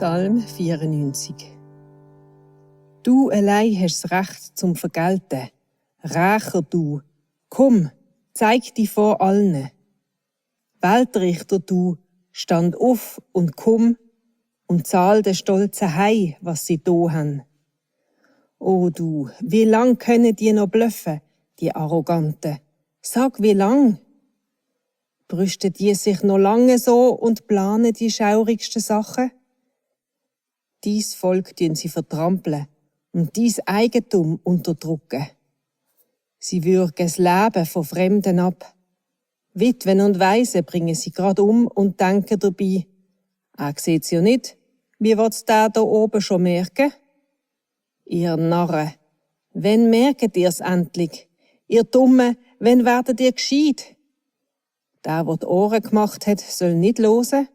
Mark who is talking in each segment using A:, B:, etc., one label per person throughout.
A: Psalm 94. Du allein hast das Recht zum Vergelten. Rächer du, komm, zeig dich vor allen. Weltrichter du, stand auf und komm und zahl den Stolzen hei, was sie do han. O du, wie lang können die noch blöffen, die Arroganten? Sag, wie lang? Brüsten die sich noch lange so und planen die schaurigsten Sachen? Dies Volk tun sie vertrampeln und dies Eigentum unterdrücken. Sie würgen das Leben von Fremden ab. Witwen und Waisen bringen sie grad und denken dabei, sieht's ja nicht, wie wird's der da oben schon merken? Ihr Narren, wenn merket ihr's endlich? Ihr Dummen, wenn werdet ihr gescheit? Der die Ohren gemacht hat, soll nicht hören.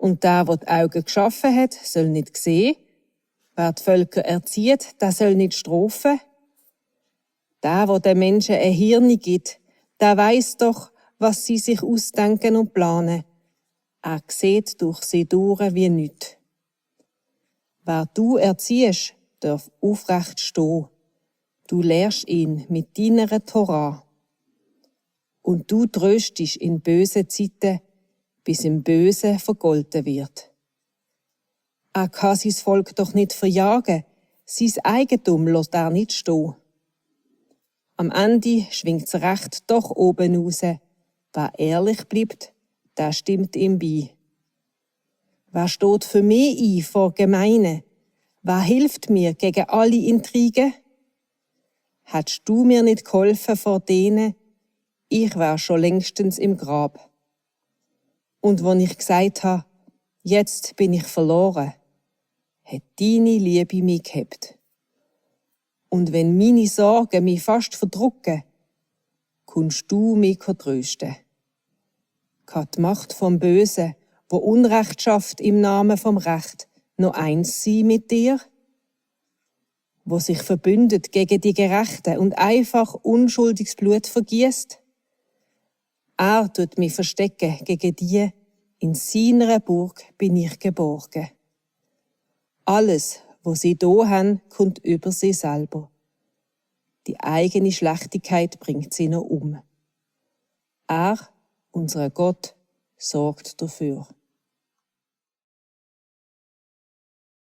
A: Und der die Augen geschaffen hat, soll nicht sehen. Wer die Völker erzieht, der soll nicht strafen. Der den Menschen ein Hirn gibt, der weiss doch, was sie sich ausdenken und planen. Er sieht durch sie durch wie nichts. Wer du erziehst, darf aufrecht stehen. Du lehrst ihn mit deiner Torah. Und du tröstest in bösen Zeiten, bis im Bösen vergolten wird. Er kann sein Volk doch nicht verjagen, sein Eigentum lässt er nicht stehen. Am Ende schwingt's Recht doch oben raus. Wer ehrlich bleibt, der stimmt ihm bei. Wer steht für mich ein vor Gemeinen? Wer hilft mir gegen alle Intrigen? Hättest du mir nicht geholfen vor denen, ich wär schon längstens im Grab. Und wenn ich gesagt habe, jetzt bin ich verloren, hat deine Liebe mich gehabt. Und wenn meine Sorgen mich fast verdrucken, kommst du mich trösten. Kann die Macht vom Bösen, wo Unrecht schafft im Namen vom Recht, noch eins sein mit dir? Wo sich verbündet gegen die Gerechten und einfach unschuldiges Blut vergießt? Er tut mich verstecken gegen die, in seiner Burg bin ich geborgen. Alles, was sie do haben, kommt über sie selber. Die eigene Schlechtigkeit bringt sie noch um. Er, unser Gott, sorgt dafür.